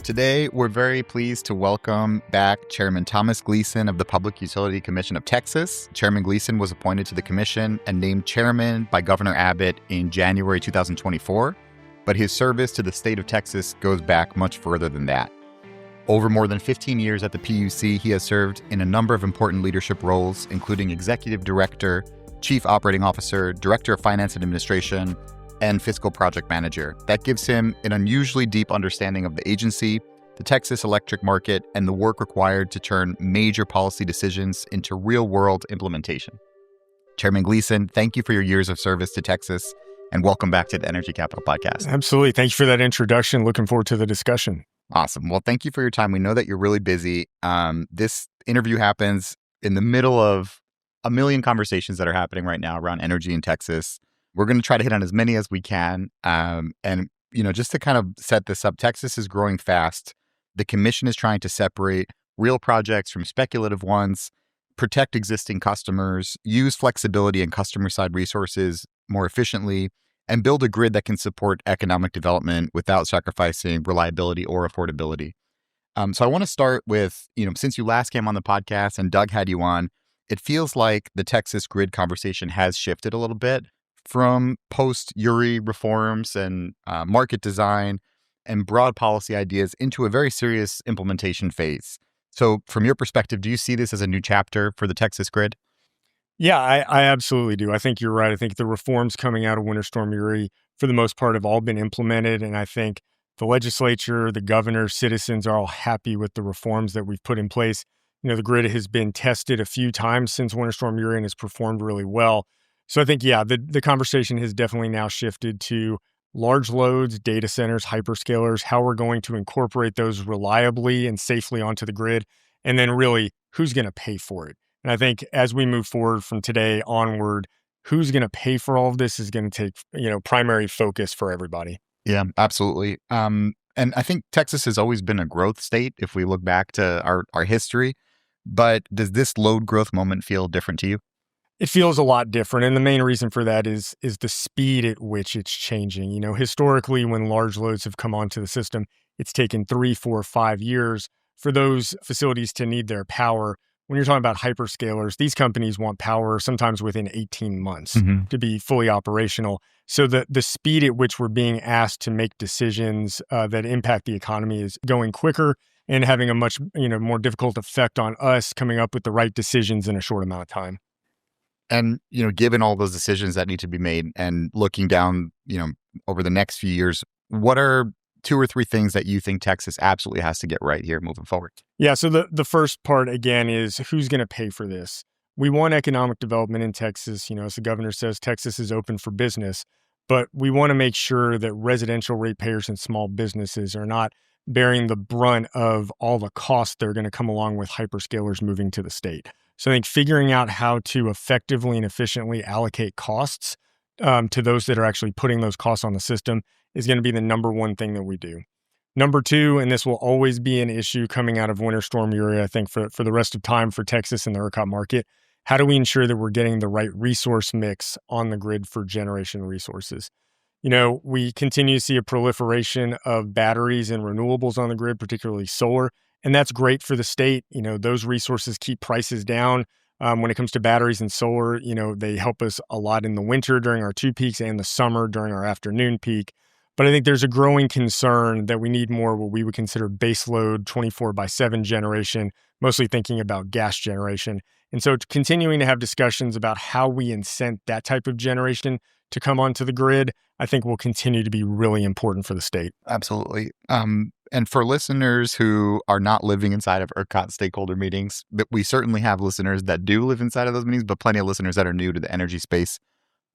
Today, we're very pleased to welcome back Chairman Thomas Gleeson of the Public Utility Commission of Texas. Chairman Gleeson was appointed to the commission and named chairman by Governor Abbott in January 2024, but his service to the state of Texas goes back much further than that. Over more than 15 years at the PUC, he has served in a number of important leadership roles, including executive director, chief operating officer, director of finance and administration, and fiscal project manager. That gives him an unusually deep understanding of the agency, the Texas electric market, and the work required to turn major policy decisions into real-world implementation. Chairman Gleeson, thank you for your years of service to Texas, and welcome back to the Energy Capital Podcast. Absolutely. Thank you for that introduction. Looking forward to the discussion. Awesome. Well, thank you for your time. We know that you're really busy. This interview happens in the middle of a million conversations that are happening right now around energy in Texas. We're going to try to hit on as many as we can. Just to kind of set this up, Texas is growing fast. The commission is trying to separate real projects from speculative ones, protect existing customers, use flexibility and customer-side resources more efficiently, and build a grid that can support economic development without sacrificing reliability or affordability. So I want to start with, since you last came on the podcast and Doug had you on, it feels like the Texas grid conversation has shifted a little bit from post-Uri reforms and market design and broad policy ideas into a very serious implementation phase. So from your perspective, do you see this as a new chapter for the Texas grid? Yeah, I absolutely do. I think you're right. I think the reforms coming out of Winter Storm Uri, for the most part, have all been implemented. And I think the legislature, the governor, citizens are all happy with the reforms that we've put in place. The grid has been tested a few times since Winter Storm Uri and has performed really well. So I think, the conversation has definitely now shifted to large loads, data centers, hyperscalers, how we're going to incorporate those reliably and safely onto the grid, and then really who's going to pay for it. And I think as we move forward from today onward, who's going to pay for all of this is going to take, primary focus for everybody. Yeah, absolutely. And I think Texas has always been a growth state if we look back to our history. But does this load growth moment feel different to you? It feels a lot different. And the main reason for that is the speed at which it's changing. Historically, when large loads have come onto the system, it's taken 3, 4, 5 years for those facilities to need their power. When you're talking about hyperscalers, these companies want power sometimes within 18 months to be fully operational. So the speed at which we're being asked to make decisions that impact the economy is going quicker and having a much more difficult effect on us coming up with the right decisions in a short amount of time. And, given all those decisions that need to be made and looking down, over the next few years, what are 2 or 3 things that you think Texas absolutely has to get right here moving forward? Yeah. So the first part, again, is who's going to pay for this? We want economic development in Texas. As the governor says, Texas is open for business, but we want to make sure that residential ratepayers and small businesses are not bearing the brunt of all the costs that are going to come along with hyperscalers moving to the state. So I think figuring out how to effectively and efficiently allocate costs to those that are actually putting those costs on the system is going to be the number one thing that we do. Number 2, and this will always be an issue coming out of Winter Storm Uri, I think for the rest of time for Texas and the ERCOT market, how do we ensure that we're getting the right resource mix on the grid for generation resources? We continue to see a proliferation of batteries and renewables on the grid, particularly solar. And that's great for the state. Those resources keep prices down. When it comes to batteries and solar, they help us a lot in the winter during our 2 peaks and the summer during our afternoon peak. But I think there's a growing concern that we need more what we would consider baseload 24/7 generation, mostly thinking about gas generation. And so continuing to have discussions about how we incent that type of generation to come onto the grid, I think will continue to be really important for the state. Absolutely. And for listeners who are not living inside of ERCOT stakeholder meetings, but we certainly have listeners that do live inside of those meetings, but plenty of listeners that are new to the energy space.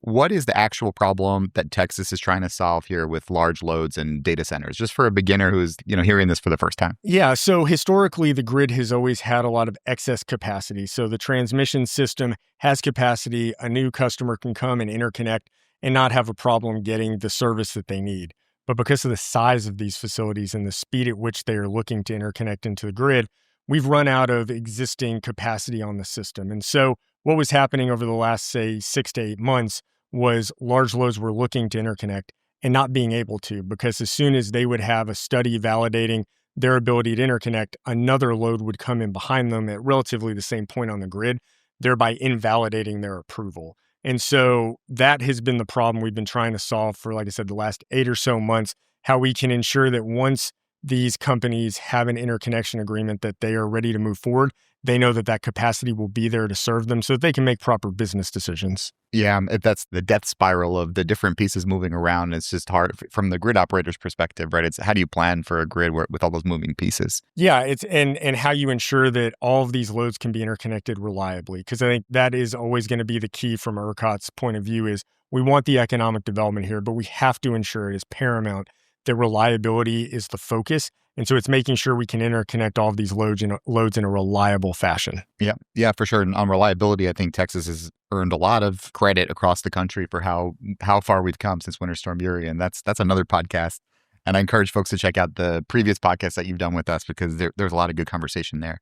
What is the actual problem that Texas is trying to solve here with large loads and data centers, just for a beginner who's, hearing this for the first time? Yeah, so historically, the grid has always had a lot of excess capacity. So the transmission system has capacity. A new customer can come and interconnect and not have a problem getting the service that they need. But because of the size of these facilities and the speed at which they are looking to interconnect into the grid, we've run out of existing capacity on the system. And so what was happening over the last, say, 6 to 8 months was large loads were looking to interconnect and not being able to, because as soon as they would have a study validating their ability to interconnect, another load would come in behind them at relatively the same point on the grid, thereby invalidating their approval. And so that has been the problem we've been trying to solve for, like I said, the last 8 or so months, how we can ensure that once these companies have an interconnection agreement that they are ready to move forward, they know that that capacity will be there to serve them so that they can make proper business decisions. Yeah, if that's the death spiral of the different pieces moving around, it's just hard from the grid operator's perspective, right? It's how do you plan for a grid with all those moving pieces? Yeah, it's and how you ensure that all of these loads can be interconnected reliably, because I think that is always going to be the key from ERCOT's point of view. Is we want the economic development here, but we have to ensure it is paramount that reliability is the focus. And so it's making sure we can interconnect all of these loads in a reliable fashion. Yeah, for sure. And on reliability, I think Texas has earned a lot of credit across the country for how far we've come since Winter Storm Uri, and that's another podcast. And I encourage folks to check out the previous podcasts that you've done with us because there's a lot of good conversation there.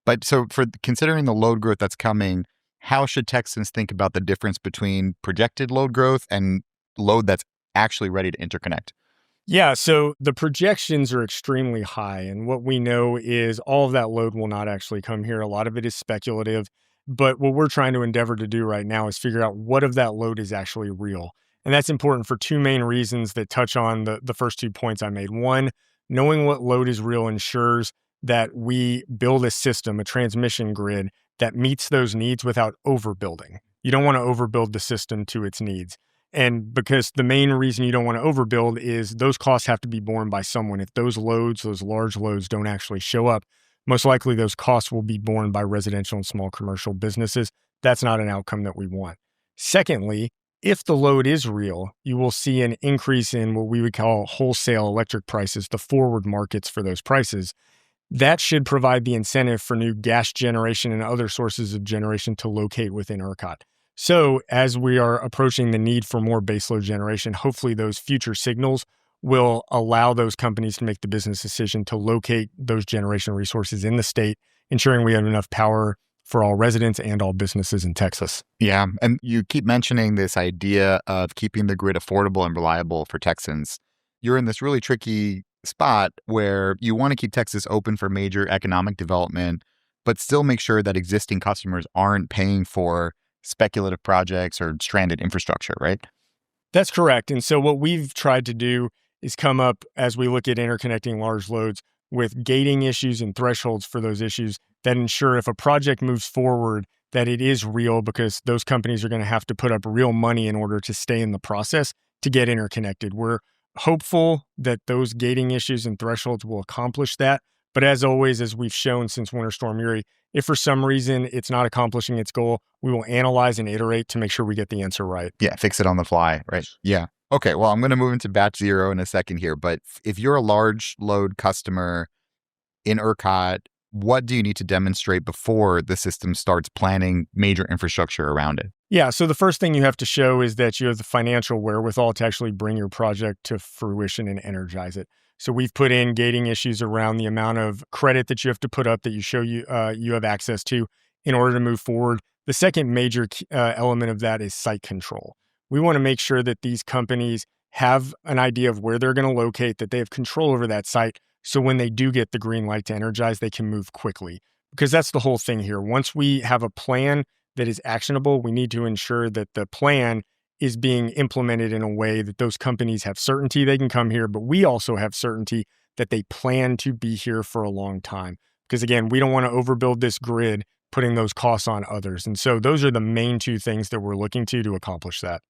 But so for considering the load growth that's coming, how should Texans think about the difference between projected load growth and load that's actually ready to interconnect? Yeah, so the projections are extremely high. And what we know is all of that load will not actually come here. A lot of it is speculative. But what we're trying to endeavor to do right now is figure out what of that load is actually real. And that's important for two main reasons that touch on the first 2 points I made. One, knowing what load is real ensures that we build a system, a transmission grid that meets those needs without overbuilding. You don't want to overbuild the system to its needs. And because the main reason you don't want to overbuild is those costs have to be borne by someone. If those loads, those large loads don't actually show up, most likely those costs will be borne by residential and small commercial businesses. That's not an outcome that we want. Secondly, if the load is real, you will see an increase in what we would call wholesale electric prices, the forward markets for those prices. That should provide the incentive for new gas generation and other sources of generation to locate within ERCOT. So as we are approaching the need for more baseload generation, hopefully those future signals will allow those companies to make the business decision to locate those generation resources in the state, ensuring we have enough power for all residents and all businesses in Texas. Yeah, and you keep mentioning this idea of keeping the grid affordable and reliable for Texans. You're in this really tricky spot where you want to keep Texas open for major economic development, but still make sure that existing customers aren't paying for speculative projects or stranded infrastructure, right? That's correct. And so what we've tried to do is come up as we look at interconnecting large loads with gating issues and thresholds for those issues that ensure if a project moves forward, that it is real because those companies are going to have to put up real money in order to stay in the process to get interconnected. We're hopeful that those gating issues and thresholds will accomplish that. But as always, as we've shown since Winter Storm Uri, if for some reason it's not accomplishing its goal, we will analyze and iterate to make sure we get the answer right. Yeah, fix it on the fly, right? Yeah. Okay, well, I'm going to move into batch zero in a second here, but if you're a large load customer in ERCOT, what do you need to demonstrate before the system starts planning major infrastructure around it? Yeah, so the first thing you have to show is that you have the financial wherewithal to actually bring your project to fruition and energize it. So we've put in gating issues around the amount of credit that you have to put up that you show you have access to in order to move forward. The second major element of that is site control. We want to make sure that these companies have an idea of where they're going to locate, that they have control over that site. So when they do get the green light to energize, they can move quickly. Because that's the whole thing here. Once we have a plan that is actionable, we need to ensure that the plan is being implemented in a way that those companies have certainty they can come here, but we also have certainty that they plan to be here for a long time. Because again, we don't want to overbuild this grid, putting those costs on others. And so those are the main two things that we're looking to accomplish that.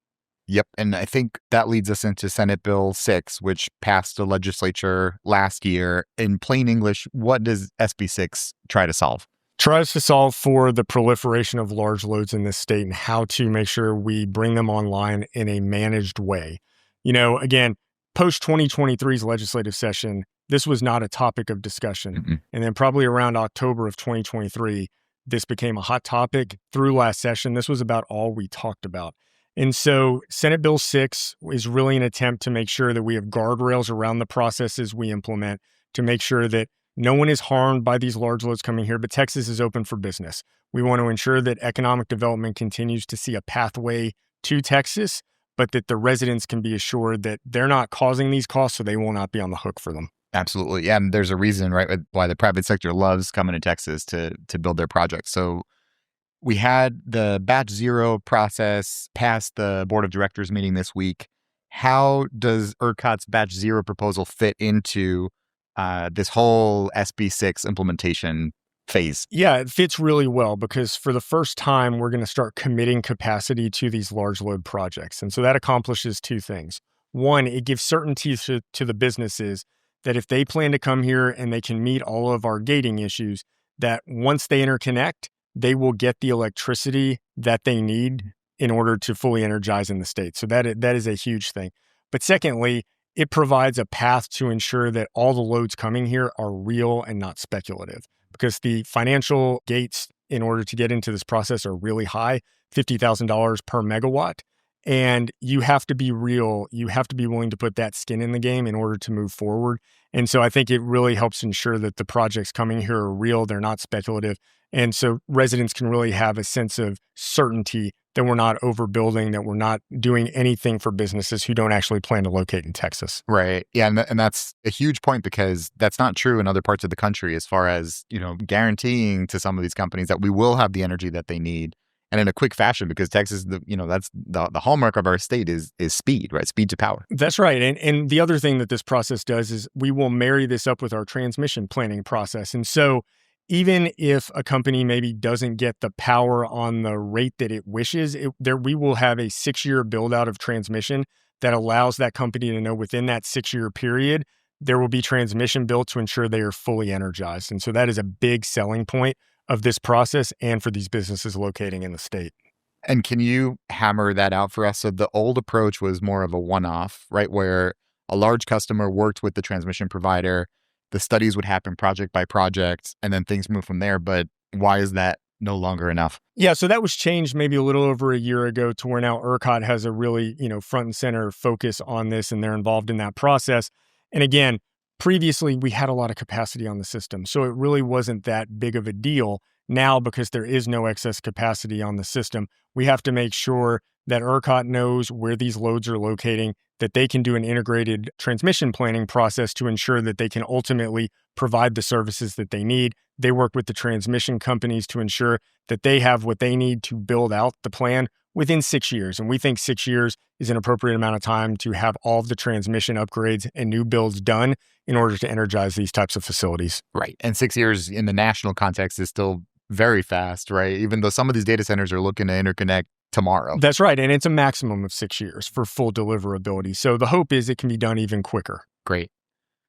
Yep. And I think that leads us into Senate Bill 6, which passed the legislature last year. In plain English, what does SB 6 try to solve? Tries to solve for the proliferation of large loads in this state and how to make sure we bring them online in a managed way. You know, again, post 2023's legislative session, this was not a topic of discussion. Mm-mm. And then probably around October of 2023, this became a hot topic. Through last session, this was about all we talked about. And so Senate Bill 6 is really an attempt to make sure that we have guardrails around the processes we implement to make sure that no one is harmed by these large loads coming here, but Texas is open for business. We want to ensure that economic development continues to see a pathway to Texas, but that the residents can be assured that they're not causing these costs, so they will not be on the hook for them. Absolutely. Yeah. And there's a reason, right, why the private sector loves coming to Texas to build their projects. So we had the batch zero process pass the board of directors meeting this week. How does ERCOT's batch zero proposal fit into this whole SB6 implementation phase? Yeah, it fits really well because for the first time, we're going to start committing capacity to these large load projects. And so that accomplishes two things. One, it gives certainty to the businesses that if they plan to come here and they can meet all of our gating issues, that once they interconnect, they will get the electricity that they need in order to fully energize in the state. So that is a huge thing. But secondly, it provides a path to ensure that all the loads coming here are real and not speculative, because the financial gates in order to get into this process are really high, $50,000 per megawatt. And you have to be real. You have to be willing to put that skin in the game in order to move forward. And so I think it really helps ensure that the projects coming here are real. They're not speculative. And so residents can really have a sense of certainty that we're not overbuilding, that we're not doing anything for businesses who don't actually plan to locate in Texas. Right. Yeah. And that's a huge point because that's not true in other parts of the country as far as, guaranteeing to some of these companies that we will have the energy that they need and in a quick fashion because Texas, that's the hallmark of our state is speed, right? Speed to power. That's right. And the other thing that this process does is we will marry this up with our transmission planning process. And so even if a company maybe doesn't get the power on the rate that it wishes, we will have a 6-year build out of transmission that allows that company to know within that 6-year period, there will be transmission built to ensure they are fully energized. And so that is a big selling point of this process and for these businesses locating in the state. And can you hammer that out for us? So the old approach was more of a one-off, right? Where a large customer worked with the transmission provider, the studies would happen project by project, and then things move from there. But why is that no longer enough? Yeah, so that was changed maybe a little over a year ago to where now ERCOT has a really, front and center focus on this, and they're involved in that process. And again, previously we had a lot of capacity on the system, so it really wasn't that big of a deal. Now, because there is no excess capacity on the system, we have to make sure that ERCOT knows where these loads are locating, that they can do an integrated transmission planning process to ensure that they can ultimately provide the services that they need. They work with the transmission companies to ensure that they have what they need to build out the plan within 6 years. And we think 6 years is an appropriate amount of time to have all of the transmission upgrades and new builds done in order to energize these types of facilities. Right. And 6 years in the national context is still very fast, right? Even though some of these data centers are looking to interconnect tomorrow. That's right. And it's a maximum of 6 years for full deliverability. So the hope is it can be done even quicker. Great.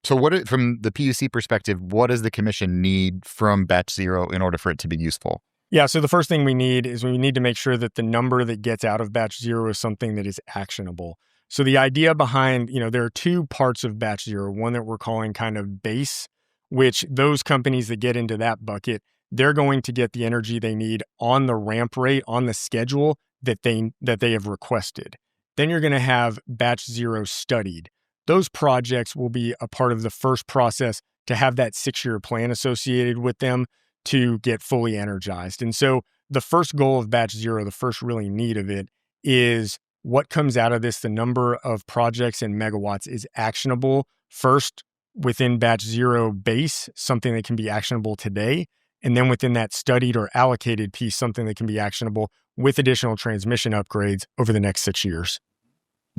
So from the PUC perspective, what does the commission need from batch zero in order for it to be useful? Yeah, so the first thing we need to make sure that the number that gets out of batch zero is something that is actionable. So the idea behind, there are two parts of batch zero, one that we're calling kind of base, which those companies that get into that bucket, they're going to get the energy they need on the ramp rate, on the schedule that they have requested. Then you're going to have batch zero studied. Those projects will be a part of the first process to have that 6-year plan associated with them to get fully energized. And so the first goal of batch zero, the first really need of it, is what comes out of this, the number of projects and megawatts is actionable first within batch zero base, something that can be actionable today. And then within that studied or allocated piece, something that can be actionable with additional transmission upgrades over the next 6 years.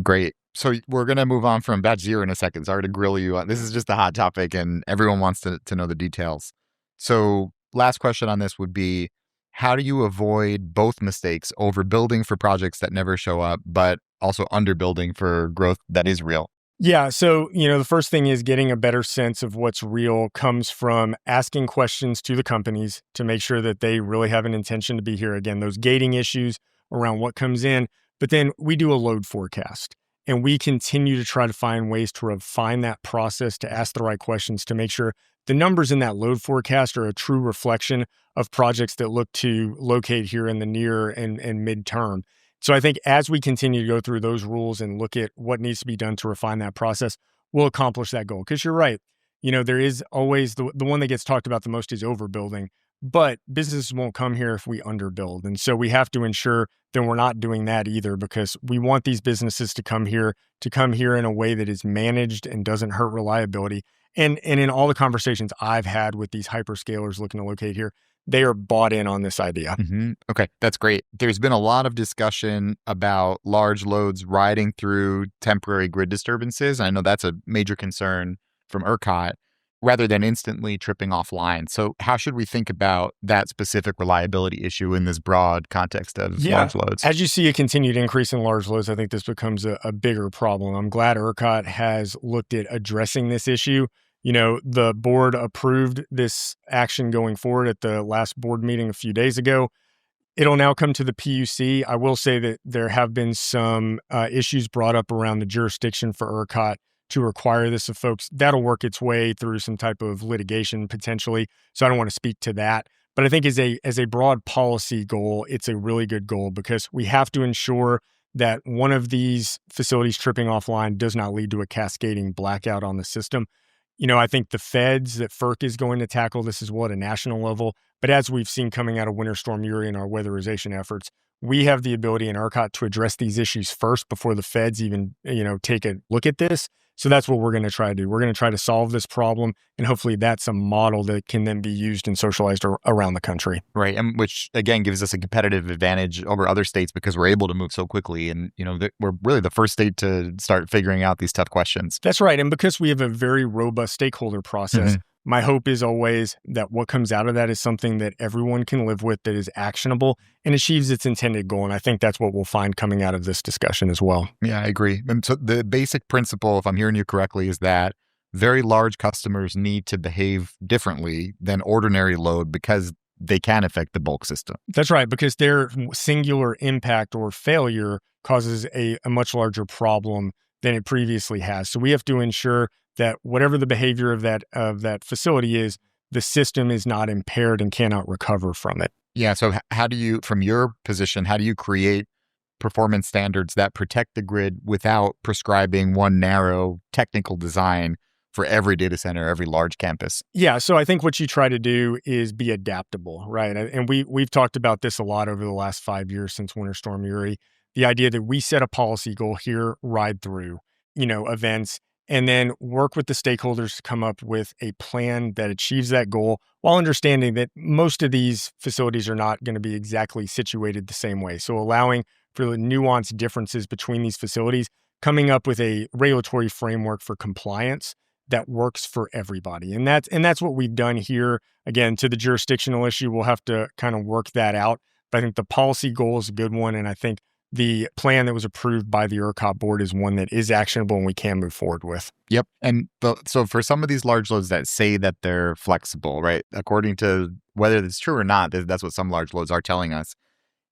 Great. So we're going to move on from batch zero in a second. Sorry to grill you. This is just a hot topic and everyone wants to know the details. So last question on this would be, how do you avoid both mistakes, overbuilding for projects that never show up, but also underbuilding for growth that is real? Yeah. So, the first thing is getting a better sense of what's real comes from asking questions to the companies to make sure that they really have an intention to be here. Again, those gating issues around what comes in, but then we do a load forecast and we continue to try to find ways to refine that process, to ask the right questions, to make sure the numbers in that load forecast are a true reflection of projects that look to locate here in the near and midterm. So I think as we continue to go through those rules and look at what needs to be done to refine that process, we'll accomplish that goal. Because you're right, there is always the one that gets talked about the most is overbuilding, but businesses won't come here if we underbuild. And so we have to ensure that we're not doing that either, because we want these businesses to come here in a way that is managed and doesn't hurt reliability. And in all the conversations I've had with these hyperscalers looking to locate here, they are bought in on this idea. Okay, that's great. There's been a lot of discussion about large loads riding through temporary grid disturbances. I know that's a major concern from ERCOT rather than instantly tripping offline. So, how should we think about that specific reliability issue in this broad context of large loads? As you see a continued increase in large loads, I think this becomes a bigger problem. I'm glad ERCOT has looked at addressing this issue. The board approved this action going forward at the last board meeting a few days ago. It'll now come to the PUC. I will say that there have been some issues brought up around the jurisdiction for ERCOT to require this of folks. That'll work its way through some type of litigation potentially. So I don't want to speak to that. But I think as a broad policy goal, it's a really good goal because we have to ensure that one of these facilities tripping offline does not lead to a cascading blackout on the system. I think the feds that FERC is going to tackle this as well at a national level. But as we've seen coming out of Winter Storm Uri and our weatherization efforts, we have the ability in ERCOT to address these issues first before the feds even, take a look at this. So that's what we're going to try to do. We're going to try to solve this problem, and hopefully that's a model that can then be used and socialized around the country. Right, and which again gives us a competitive advantage over other states because we're able to move so quickly, and we're really the first state to start figuring out these tough questions. That's right, and because we have a very robust stakeholder process, my hope is always that what comes out of that is something that everyone can live with, that is actionable and achieves its intended goal. And I think that's what we'll find coming out of this discussion as well. Yeah, I agree. And so the basic principle, if I'm hearing you correctly, is that very large customers need to behave differently than ordinary load because they can affect the bulk system. That's right, because their singular impact or failure causes a much larger problem than it previously has. So we have to ensure that whatever the behavior of that facility is, the system is not impaired and cannot recover from it. Yeah. So how do you, from your position, how do you create performance standards that protect the grid without prescribing one narrow technical design for every data center, every large campus? Yeah. So I think what you try to do is be adaptable, right? And we've talked about this a lot over the last 5 years since Winter Storm Uri. The idea that we set a policy goal here, ride through, events, and then work with the stakeholders to come up with a plan that achieves that goal while understanding that most of these facilities are not going to be exactly situated the same way. So allowing for the nuanced differences between these facilities, coming up with a regulatory framework for compliance that works for everybody. And that's what we've done here. Again, to the jurisdictional issue, we'll have to kind of work that out. But I think the policy goal is a good one. And I think the plan that was approved by the ERCOT board is one that is actionable and we can move forward with. Yep. And so for some of these large loads that say that they're flexible, right, according to whether it's true or not, that's what some large loads are telling us.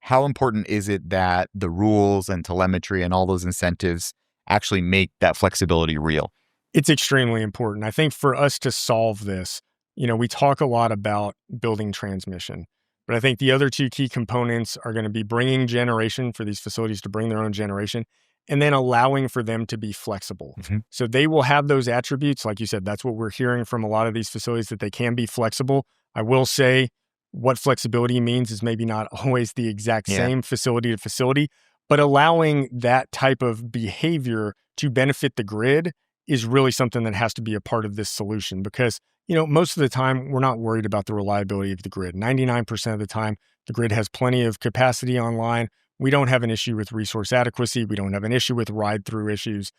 How important is it that the rules and telemetry and all those incentives actually make that flexibility real? It's extremely important. I think for us to solve this, we talk a lot about building transmission. But I think the other two key components are going to be bringing generation for these facilities to bring their own generation and then allowing for them to be flexible. So they will have those attributes. Like you said, that's what we're hearing from a lot of these facilities, that they can be flexible. I will say what flexibility means is maybe not always the exact same facility to facility, but allowing that type of behavior to benefit the grid is really something that has to be a part of this solution because most of the time, we're not worried about the reliability of the grid. 99% of the time, the grid has plenty of capacity online. We don't have an issue with resource adequacy. We don't have an issue with ride-through issues.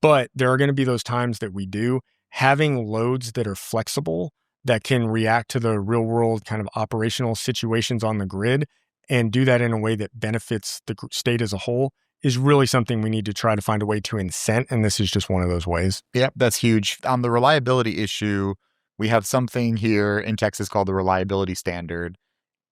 But there are going to be those times that we do. Having loads that are flexible, that can react to the real-world kind of operational situations on the grid and do that in a way that benefits the state as a whole is really something we need to try to find a way to incent. And this is just one of those ways. Yep, that's huge. On the reliability issue, we have something here in Texas called the reliability standard.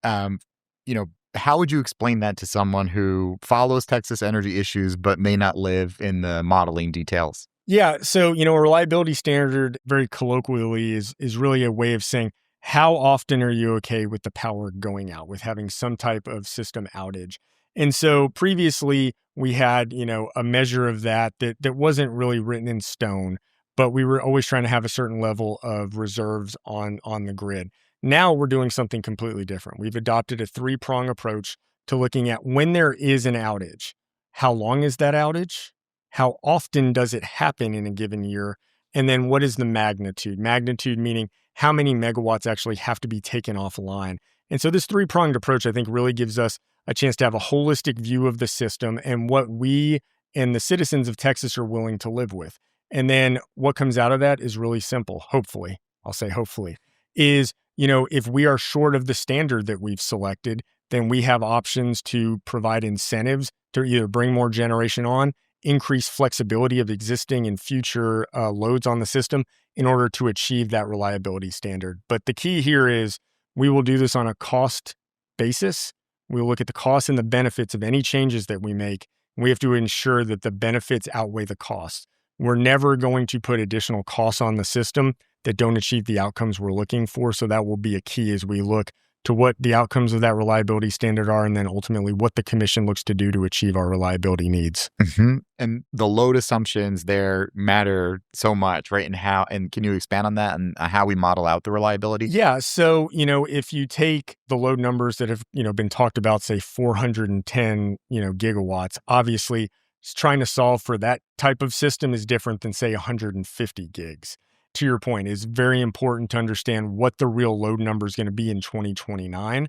How would you explain that to someone who follows Texas energy issues but may not live in the modeling details? Yeah. So, a reliability standard, very colloquially, is really a way of saying, how often are you okay with the power going out, with having some type of system outage? And so previously we had, a measure of that wasn't really written in stone, but we were always trying to have a certain level of reserves on the grid. Now we're doing something completely different. We've adopted a 3-prong approach to looking at when there is an outage. How long is that outage? How often does it happen in a given year? And then what is the magnitude? Magnitude meaning how many megawatts actually have to be taken offline. And so this three-pronged approach, I think, really gives us a chance to have a holistic view of the system and what we and the citizens of Texas are willing to live with. And then what comes out of that is really simple, hopefully. I'll say hopefully, is, if we are short of the standard that we've selected, then we have options to provide incentives to either bring more generation on, increase flexibility of existing and future loads on the system in order to achieve that reliability standard. But the key here is we will do this on a cost basis. We'll look at the costs and the benefits of any changes that we make. We have to ensure that the benefits outweigh the costs. We're never going to put additional costs on the system that don't achieve the outcomes we're looking for. So that will be a key as we look to what the outcomes of that reliability standard are, and then ultimately what the commission looks to do to achieve our reliability needs. Mm-hmm. And the load assumptions there matter so much, right? And can you expand on that and how we model out the reliability? Yeah. So, if you take the load numbers that have, been talked about, say 410, gigawatts, obviously trying to solve for that type of system is different than say 150 gigs. To your point, it's very important to understand what the real load number is going to be in 2029.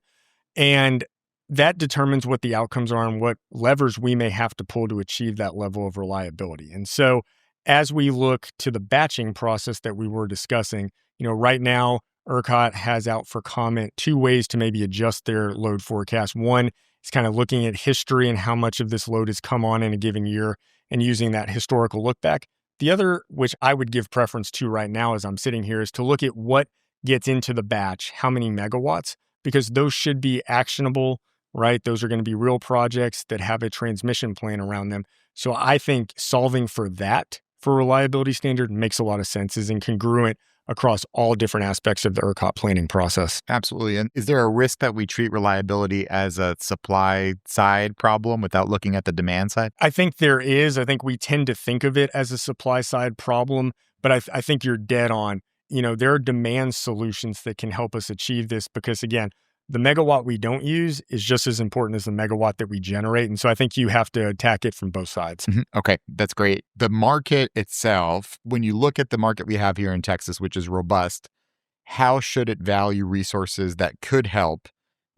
And that determines what the outcomes are and what levers we may have to pull to achieve that level of reliability. And so as we look to the batching process that we were discussing, right now, ERCOT has out for comment 2 ways to maybe adjust their load forecast. One is kind of looking at history and how much of this load has come on in a given year and using that historical look back. The other, which I would give preference to right now as I'm sitting here, is to look at what gets into the batch, how many megawatts, because those should be actionable, right? Those are going to be real projects that have a transmission plan around them. So I think solving for that for reliability standard makes a lot of sense, is congruent across all different aspects of the ERCOT planning process. Absolutely. And is there a risk that we treat reliability as a supply side problem without looking at the demand side? I think there is. I think we tend to think of it as a supply side problem, but I think you're dead on. There are demand solutions that can help us achieve this because, again, the megawatt we don't use is just as important as the megawatt that we generate. And so I think you have to attack it from both sides. Mm-hmm. Okay, that's great. The market itself, when you look at the market we have here in Texas, which is robust, how should it value resources that could help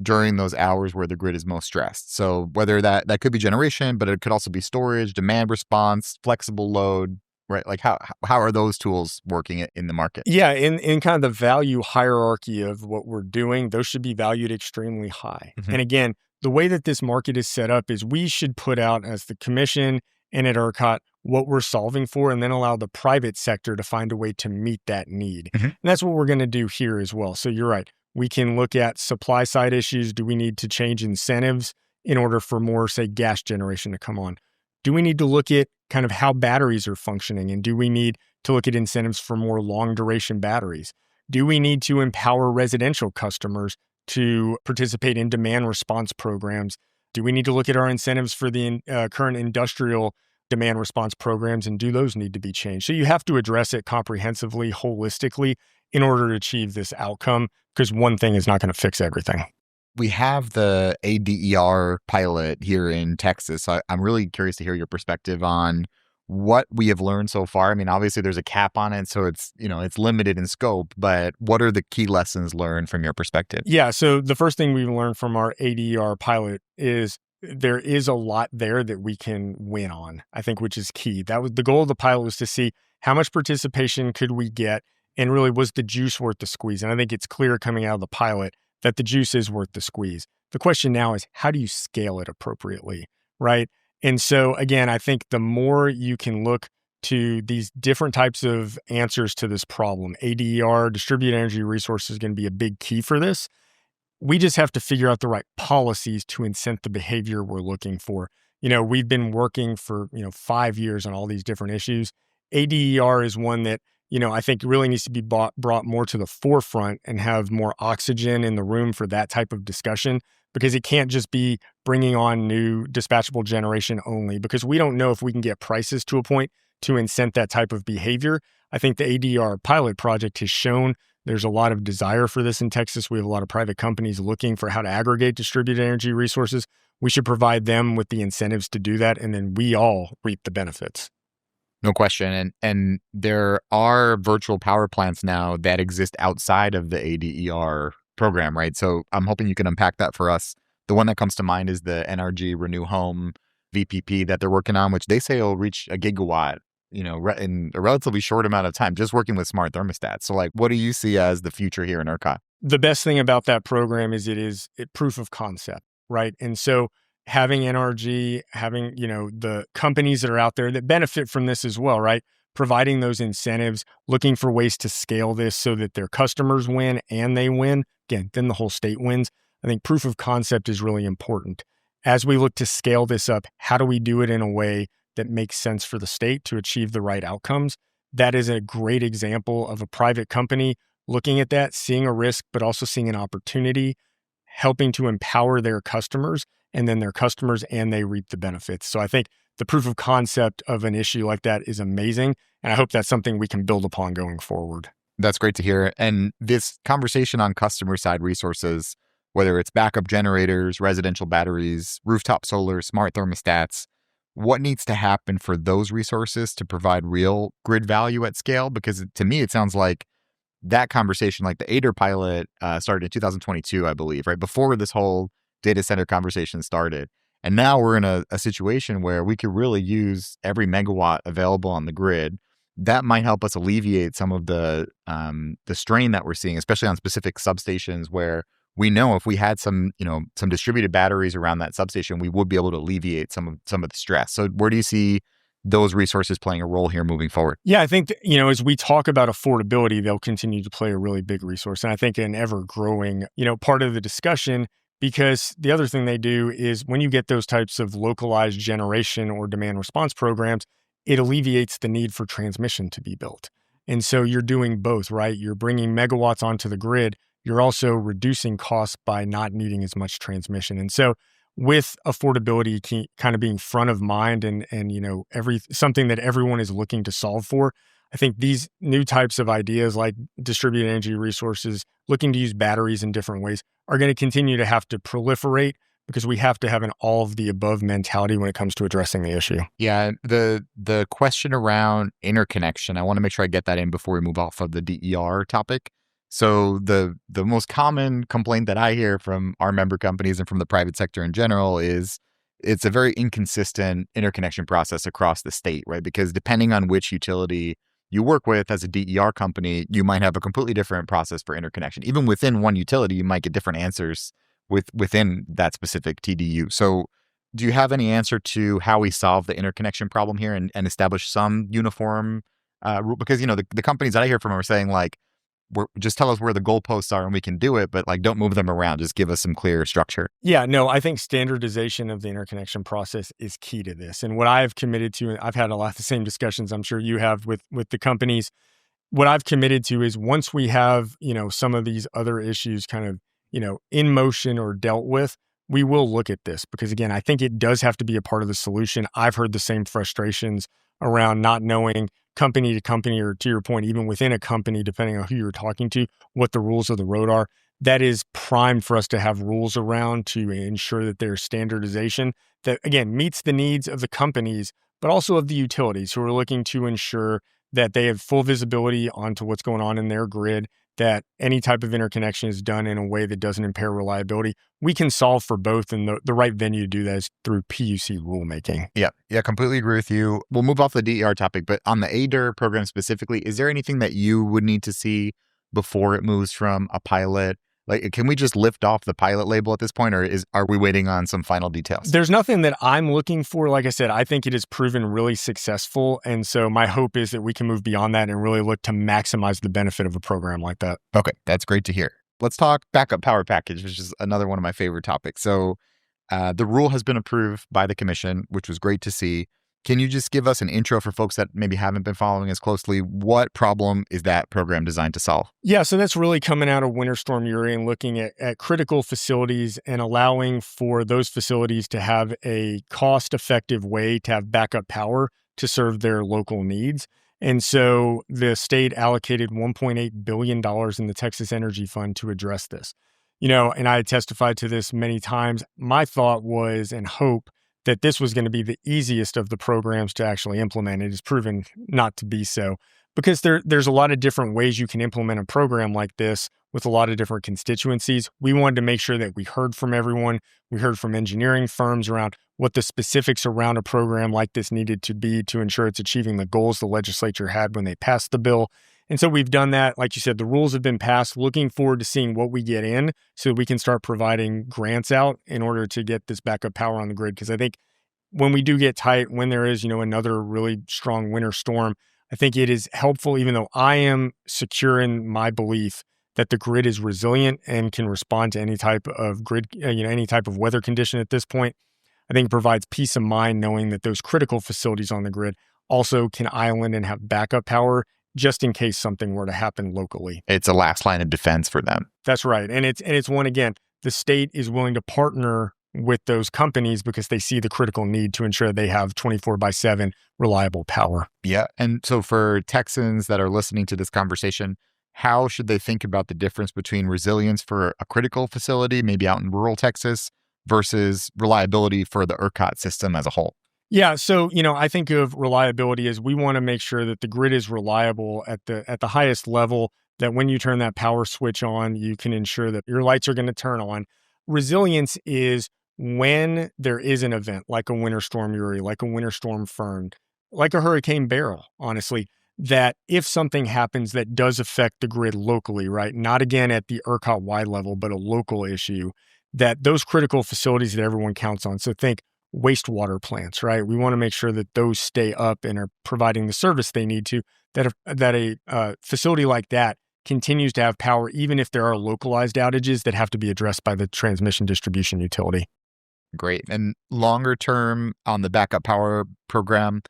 during those hours where the grid is most stressed? So whether that could be generation, but it could also be storage, demand response, flexible load, right? Like how are those tools working in the market? Yeah, in kind of the value hierarchy of what we're doing, those should be valued extremely high. Mm-hmm. And again, the way that this market is set up is we should put out as the commission and at ERCOT what we're solving for, and then allow the private sector to find a way to meet that need. Mm-hmm. And that's what we're going to do here as well. So you're right. We can look at supply side issues. Do we need to change incentives in order for more, say, gas generation to come on? Do we need to look at kind of how batteries are functioning? And do we need to look at incentives for more long duration batteries? Do we need to empower residential customers to participate in demand response programs? Do we need to look at our incentives for the current industrial demand response programs, and do those need to be changed? So you have to address it comprehensively, holistically, in order to achieve this outcome, because one thing is not going to fix everything. We have the ADER pilot here in Texas. So I'm really curious to hear your perspective on what we have learned so far. I mean, obviously there's a cap on it, so it's limited in scope, but what are the key lessons learned from your perspective? Yeah, so the first thing we've learned from our ADER pilot is there is a lot there that we can win on, I think, which is key. That was the goal of the pilot, was to see how much participation could we get, and really was the juice worth the squeeze. And I think it's clear coming out of the pilot that the juice is worth the squeeze. The question now is, how do you scale it appropriately, right? And so again, I think the more you can look to these different types of answers to this problem, ADER, distributed energy resource, is going to be a big key for this. We just have to figure out the right policies to incent the behavior we're looking for. We've been working for, 5 years on all these different issues. ADER is one that, I think really needs to be brought more to the forefront and have more oxygen in the room for that type of discussion, because it can't just be bringing on new dispatchable generation only, because we don't know if we can get prices to a point to incent that type of behavior. I think the ADER pilot project has shown there's a lot of desire for this in Texas. We have a lot of private companies looking for how to aggregate distributed energy resources. We should provide them with the incentives to do that, and then we all reap the benefits. No question. And there are virtual power plants now that exist outside of the ADER program, right? So I'm hoping you can unpack that for us. The one that comes to mind is the NRG Renew Home VPP that they're working on, which they say will reach a gigawatt, in a relatively short amount of time, just working with smart thermostats. So, like, what do you see as the future here in ERCOT? The best thing about that program is it proof of concept, right? And so having NRG, having, the companies that are out there that benefit from this as well, right? Providing those incentives, looking for ways to scale this so that their customers win and they win. Again, then the whole state wins. I think proof of concept is really important. As we look to scale this up, how do we do it in a way that makes sense for the state to achieve the right outcomes? That is a great example of a private company looking at that, seeing a risk, but also seeing an opportunity, helping to empower their customers, and then their customers and they reap the benefits. So I think the proof of concept of an issue like that is amazing. And I hope that's something we can build upon going forward. That's great to hear. And this conversation on customer side resources, whether it's backup generators, residential batteries, rooftop solar, smart thermostats, what needs to happen for those resources to provide real grid value at scale? Because to me, it sounds like that conversation, like the ADER pilot started in 2022, I believe, right before this whole data center conversation started. And now we're in a situation where we could really use every megawatt available on the grid. That might help us alleviate some of the strain that we're seeing, especially on specific substations where we know if we had some distributed batteries around that substation, we would be able to alleviate some of the stress. So where do you see those resources playing a role here moving forward? Yeah, I think that, as we talk about affordability, they'll continue to play a really big resource. And I think an ever growing, part of the discussion, because the other thing they do is when you get those types of localized generation or demand response programs, it alleviates the need for transmission to be built. And so you're doing both, right? You're bringing megawatts onto the grid. You're also reducing costs by not needing as much transmission. And so with affordability kind of being front of mind and something that everyone is looking to solve for, I think these new types of ideas like distributed energy resources, looking to use batteries in different ways, are going to continue to have to proliferate because we have to have an all of the above mentality when it comes to addressing the issue. Yeah, the question around interconnection, I want to make sure I get that in before we move off of the DER topic. So the most common complaint that I hear from our member companies and from the private sector in general is it's a very inconsistent interconnection process across the state, right? Because depending on which utility you work with as a DER company, you might have a completely different process for interconnection. Even within one utility, you might get different answers within that specific TDU. So do you have any answer to how we solve the interconnection problem here and establish some uniform rule? Because, the companies that I hear from are saying like, just tell us where the goalposts are and we can do it, but like don't move them around. Just give us some clear structure. Yeah, no, I think standardization of the interconnection process is key to this. And what I've committed to, and I've had a lot of the same discussions I'm sure you have with the companies, what I've committed to is once we have, some of these other issues kind of, in motion or dealt with, we will look at this because again, I think it does have to be a part of the solution. I've heard the same frustrations around not knowing company to company, or to your point, even within a company, depending on who you're talking to, what the rules of the road are. That is primed for us to have rules around to ensure that there's standardization that, again, meets the needs of the companies, but also of the utilities who are looking to ensure that they have full visibility onto what's going on in their grid, that any type of interconnection is done in a way that doesn't impair reliability. We can solve for both, and the right venue to do that is through PUC rulemaking. Yeah, completely agree with you. We'll move off the DER topic, but on the ADER program specifically, is there anything that you would need to see before it moves from a pilot? Like, can we just lift off the pilot label at this point, or are we waiting on some final details? There's nothing that I'm looking for. Like I said, I think it has proven really successful. And so my hope is that we can move beyond that and really look to maximize the benefit of a program like that. Okay, that's great to hear. Let's talk backup power package, which is another one of my favorite topics. So the rule has been approved by the commission, which was great to see. Can you just give us an intro for folks that maybe haven't been following as closely? What problem is that program designed to solve? Yeah, so that's really coming out of Winter Storm Uri and looking at critical facilities and allowing for those facilities to have a cost-effective way to have backup power to serve their local needs. And so the state allocated $1.8 billion in the Texas Energy Fund to address this. And I testified to this many times. My thought was and hope that this was going to be the easiest of the programs to actually implement. It has proven not to be so, because there's a lot of different ways you can implement a program like this with a lot of different constituencies. We wanted to make sure that we heard from everyone. We heard from engineering firms around what the specifics around a program like this needed to be to ensure it's achieving the goals the legislature had when they passed the bill. And so we've done that. Like you said, the rules have been passed. Looking forward to seeing what we get in so we can start providing grants out in order to get this backup power on the grid. Because I think when we do get tight, when there is, another really strong winter storm, I think it is helpful, even though I am secure in my belief that the grid is resilient and can respond to any type of any type of weather condition at this point. I think it provides peace of mind knowing that those critical facilities on the grid also can island and have backup power just in case something were to happen locally. It's a last line of defense for them. That's right. And it's one, again, the state is willing to partner with those companies because they see the critical need to ensure they have 24/7 reliable power. Yeah. And so for Texans that are listening to this conversation, how should they think about the difference between resilience for a critical facility, maybe out in rural Texas, versus reliability for the ERCOT system as a whole? Yeah, so I think of reliability as we want to make sure that the grid is reliable at the highest level, that when you turn that power switch on, you can ensure that your lights are going to turn on. Resilience is when there is an event like a Winter Storm Uri, like a Winter Storm Fern, like a Hurricane Beryl, honestly, that if something happens that does affect the grid locally, right? Not again at the ERCOT wide level, but a local issue, that those critical facilities that everyone counts on. So think wastewater plants, right? We want to make sure that those stay up and are providing the service they need to, that a facility like that continues to have power, even if there are localized outages that have to be addressed by the transmission distribution utility. Great. And longer term on the backup power program,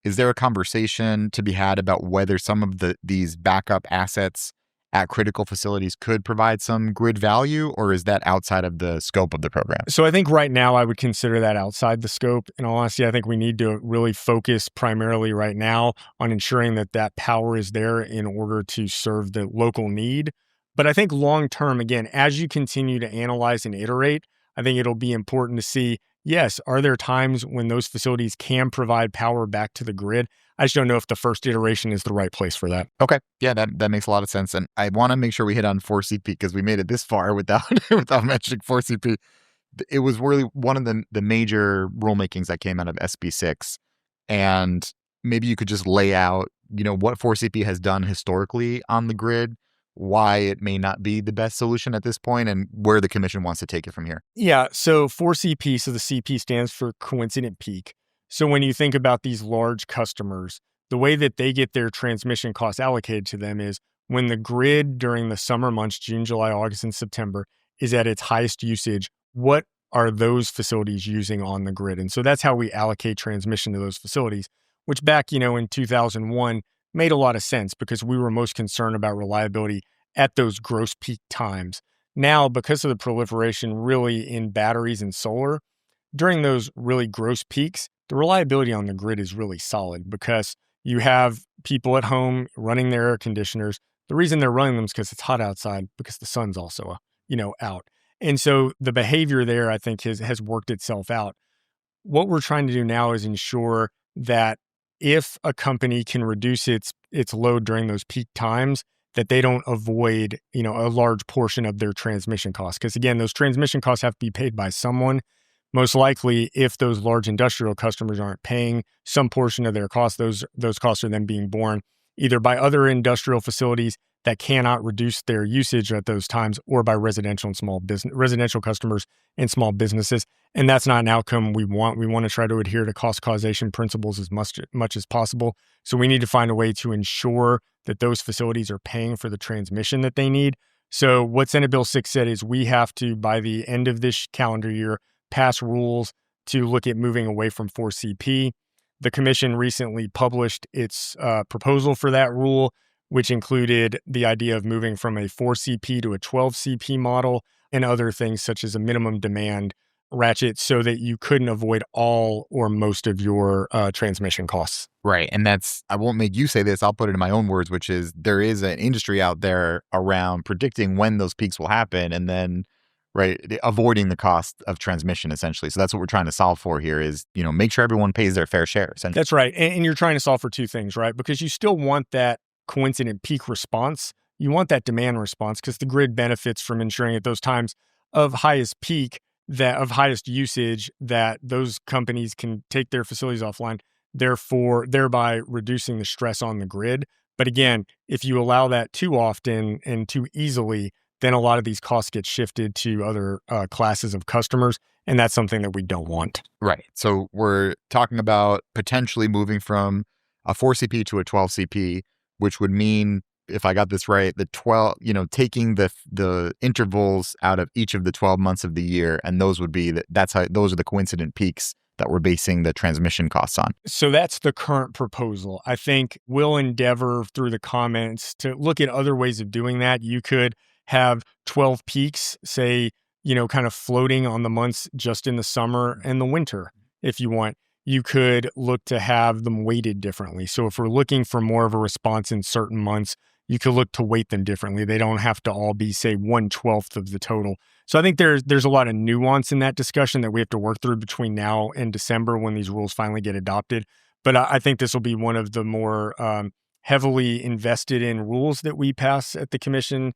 is there a conversation to be had about whether some of these backup assets at critical facilities could provide some grid value, or is that outside of the scope of the program? So I think right now I would consider that outside the scope. In all honesty, I think we need to really focus primarily right now on ensuring that that power is there in order to serve the local need. But I think long term, again, as you continue to analyze and iterate, I think it'll be important to see, yes, are there times when those facilities can provide power back to the grid? I just don't know if the first iteration is the right place for that. Okay. Yeah, that makes a lot of sense. And I want to make sure we hit on 4CP because we made it this far without mentioning 4CP. It was really one of the major rulemakings that came out of SB6. And maybe you could just lay out, what 4CP has done historically on the grid, why it may not be the best solution at this point, and where the commission wants to take it from here. Yeah, so 4CP, so the CP stands for coincident peak. So when you think about these large customers, the way that they get their transmission costs allocated to them is when the grid during the summer months, June, July, August, and September, is at its highest usage, what are those facilities using on the grid? And so that's how we allocate transmission to those facilities, which back, in 2001 made a lot of sense because we were most concerned about reliability at those gross peak times. Now, because of the proliferation really in batteries and solar, during those really gross peaks, the reliability on the grid is really solid because you have people at home running their air conditioners. The reason they're running them is because it's hot outside, because the sun's also, out. And so the behavior there, I think, has worked itself out. What we're trying to do now is ensure that if a company can reduce its load during those peak times, that they don't avoid, a large portion of their transmission costs. Because again, those transmission costs have to be paid by someone. Most likely, if those large industrial customers aren't paying some portion of their costs, those costs are then being borne either by other industrial facilities that cannot reduce their usage at those times, or by residential customers and small businesses. And that's not an outcome we want. We want to try to adhere to cost causation principles as much as possible. So we need to find a way to ensure that those facilities are paying for the transmission that they need. So what Senate Bill 6 said is we have to, by the end of this calendar year, pass rules to look at moving away from 4CP. The commission recently published its proposal for that rule, which included the idea of moving from a 4CP to a 12CP model and other things such as a minimum demand ratchet so that you couldn't avoid all or most of your transmission costs. Right. And I won't make you say this, I'll put it in my own words, which is there is an industry out there around predicting when those peaks will happen and then right? Avoiding the cost of transmission, essentially. So that's what we're trying to solve for here is, make sure everyone pays their fair share. Essentially. That's right. And you're trying to solve for two things, right? Because you still want that coincident peak response. You want that demand response because the grid benefits from ensuring at those times of highest peak, that of highest usage, that those companies can take their facilities offline, therefore thereby reducing the stress on the grid. But again, if you allow that too often and too easily, then a lot of these costs get shifted to other classes of customers. And that's something that we don't want. Right. So we're talking about potentially moving from a 4CP to a 12CP, which would mean, if I got this right, the 12, taking the intervals out of each of the 12 months of the year, and those would be those are the coincident peaks that we're basing the transmission costs on. So that's the current proposal. I think we'll endeavor through the comments to look at other ways of doing that. You could have 12 peaks, say, kind of floating on the months just in the summer and the winter, if you want. You could look to have them weighted differently. So if we're looking for more of a response in certain months, you could look to weight them differently. They don't have to all be, say, 1/12 of the total. So I think there's a lot of nuance in that discussion that we have to work through between now and December when these rules finally get adopted. But I think this will be one of the more heavily invested in rules that we pass at the commission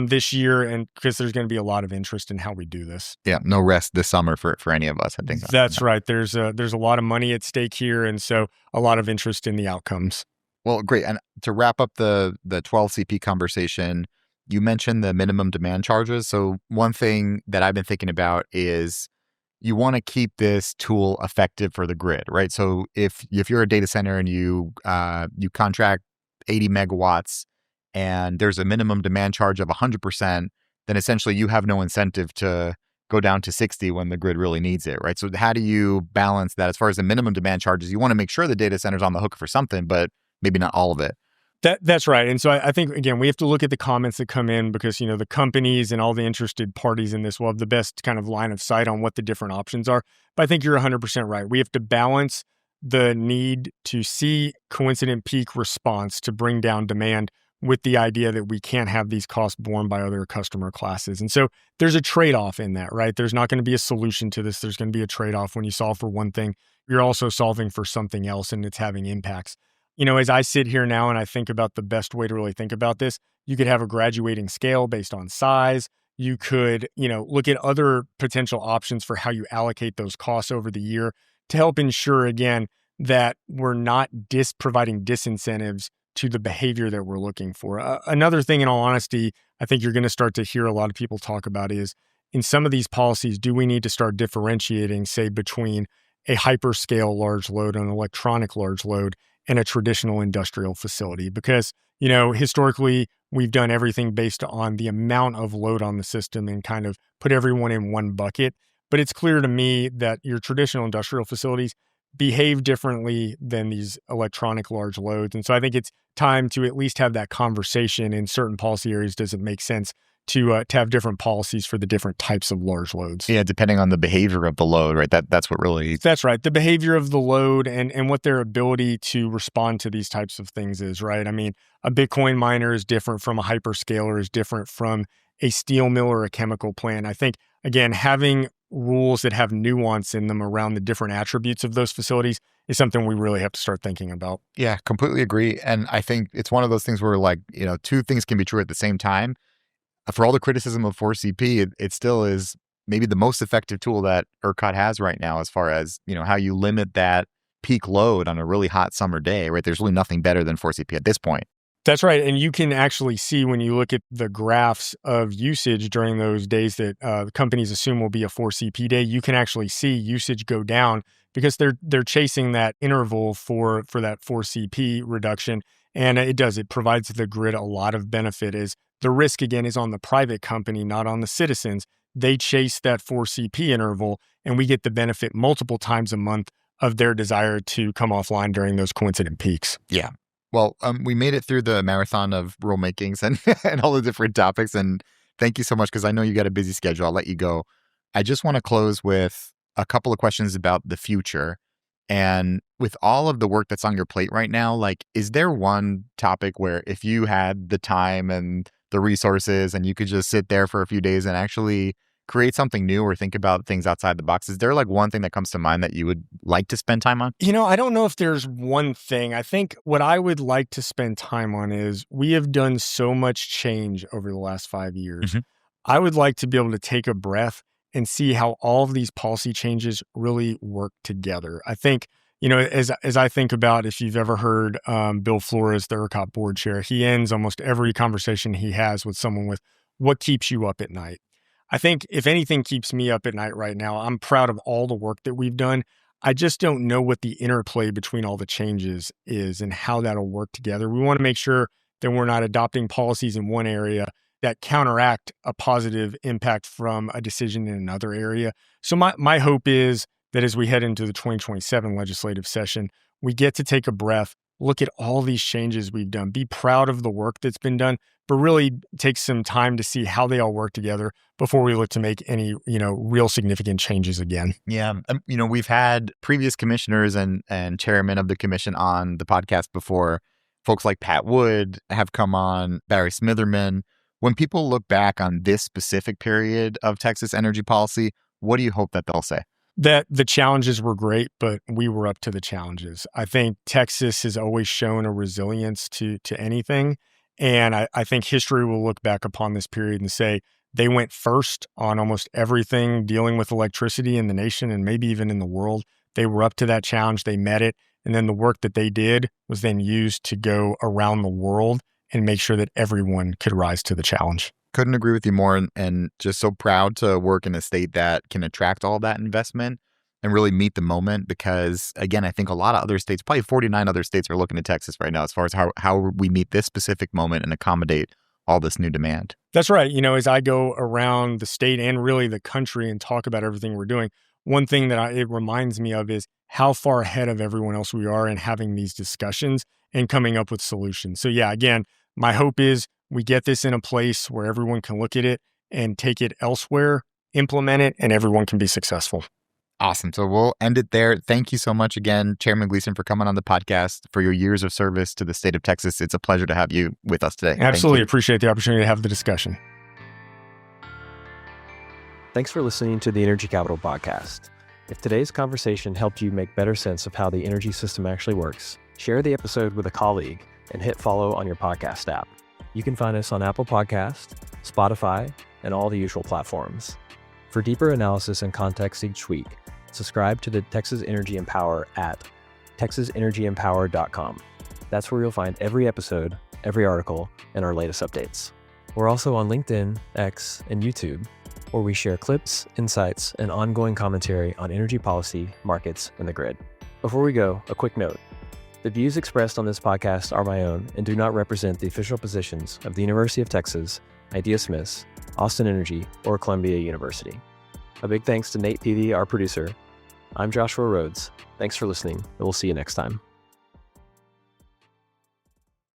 this year, and because there's going to be a lot of interest in how we do this. Yeah, no rest this summer for any of us, I think. That's right. There's a lot of money at stake here, and so a lot of interest in the outcomes. Well, great. And to wrap up the 12CP conversation, you mentioned the minimum demand charges. So one thing that I've been thinking about is you want to keep this tool effective for the grid, right? So if you're a data center and you contract 80 megawatts and there's a minimum demand charge of 100%, then essentially you have no incentive to go down to 60 when the grid really needs it, right? So how do you balance that? As far as the minimum demand charges, you want to make sure the data center's on the hook for something, but maybe not all of it. That's right. And so I think, again, we have to look at the comments that come in because, the companies and all the interested parties in this will have the best kind of line of sight on what the different options are. But I think you're 100% right. We have to balance the need to see coincident peak response to bring down demand with the idea that we can't have these costs borne by other customer classes. And so there's a trade-off in that, right? There's not going to be a solution to this. There's going to be a trade-off. When you solve for one thing, you're also solving for something else, and it's having impacts. As I sit here now and I think about the best way to really think about this, you could have a graduating scale based on size. You could, look at other potential options for how you allocate those costs over the year to help ensure, again, that we're not providing disincentives to the behavior that we're looking for. Another thing, in all honesty, I think you're going to start to hear a lot of people talk about is in some of these policies, do we need to start differentiating, say, between a hyperscale large load and an electronic large load and a traditional industrial facility? Because, historically, we've done everything based on the amount of load on the system and kind of put everyone in one bucket. But it's clear to me that your traditional industrial facilities behave differently than these electronic large loads. And so I think it's time to at least have that conversation in certain policy areas. Does it make sense to have different policies for the different types of large loads? Yeah, depending on the behavior of the load, right? That's what really... That's right. The behavior of the load and what their ability to respond to these types of things is, right? I mean, a Bitcoin miner is different from a hyperscaler, is different from a steel mill or a chemical plant. I think, again, having rules that have nuance in them around the different attributes of those facilities is something we really have to start thinking about. Yeah, completely agree. And I think it's one of those things where, two things can be true at the same time. For all the criticism of 4CP, it still is maybe the most effective tool that ERCOT has right now as far as, how you limit that peak load on a really hot summer day, right? There's really nothing better than 4CP at this point. That's right. And you can actually see when you look at the graphs of usage during those days that companies assume will be a 4CP day, you can actually see usage go down because they're chasing that interval for that 4CP reduction. And it provides the grid a lot of benefit. Is the risk, again, is on the private company, not on the citizens. They chase that 4CP interval, and we get the benefit multiple times a month of their desire to come offline during those coincident peaks. Yeah. Well, we made it through the marathon of rulemakings and all the different topics. And thank you so much, because I know you got a busy schedule. I'll let you go. I just want to close with a couple of questions about the future. And with all of the work that's on your plate right now, is there one topic where if you had the time and the resources and you could just sit there for a few days and actually create something new or think about things outside the box? Is there like one thing that comes to mind that you would like to spend time on? I don't know if there's one thing. I think what I would like to spend time on is we have done so much change over the last 5 years. Mhm. I would like to be able to take a breath and see how all of these policy changes really work together. I think, as I think about, if you've ever heard Bill Flores, the ERCOT board chair, he ends almost every conversation he has with someone with, "What keeps you up at night?" I think if anything keeps me up at night right now, I'm proud of all the work that we've done. I just don't know what the interplay between all the changes is and how that'll work together. We want to make sure that we're not adopting policies in one area that counteract a positive impact from a decision in another area. So my hope is that as we head into the 2027 legislative session, we get to take a breath, look at all these changes we've done, be proud of the work that's been done, but really take some time to see how they all work together before we look to make any, real significant changes again. Yeah. We've had previous commissioners and chairmen of the commission on the podcast before. Folks like Pat Wood have come on, Barry Smitherman. When people look back on this specific period of Texas energy policy, what do you hope that they'll say? That the challenges were great, but we were up to the challenges. I think Texas has always shown a resilience to anything. And I think history will look back upon this period and say they went first on almost everything dealing with electricity in the nation and maybe even in the world. They were up to that challenge. They met it. And then the work that they did was then used to go around the world and make sure that everyone could rise to the challenge. Couldn't agree with you more, and just so proud to work in a state that can attract all that investment and really meet the moment, because again, I think a lot of other states, probably 49 other states, are looking to Texas right now as far as how we meet this specific moment and accommodate all this new demand. That's right. As I go around the state and really the country and talk about everything we're doing, one thing that it reminds me of is how far ahead of everyone else we are in having these discussions and coming up with solutions. So yeah, again, my hope is we get this in a place where everyone can look at it and take it elsewhere, implement it, and everyone can be successful. Awesome. So we'll end it there. Thank you so much again, Chairman Gleeson, for coming on the podcast, for your years of service to the state of Texas. It's a pleasure to have you with us today. Absolutely. Appreciate the opportunity to have the discussion. Thanks for listening to the Energy Capital Podcast. If today's conversation helped you make better sense of how the energy system actually works, share the episode with a colleague and hit follow on your podcast app. You can find us on Apple Podcasts, Spotify, and all the usual platforms. For deeper analysis and context each week, subscribe to the Texas Energy Empower at texasenergyempower.com. That's where you'll find every episode, every article, and our latest updates. We're also on LinkedIn, X, and YouTube, where we share clips, insights, and ongoing commentary on energy policy, markets, and the grid. Before we go, a quick note. The views expressed on this podcast are my own and do not represent the official positions of the University of Texas, Idea Smiths, Austin Energy, or Columbia University. A big thanks to Nate Peavy, our producer. I'm Joshua Rhodes. Thanks for listening, and we'll see you next time.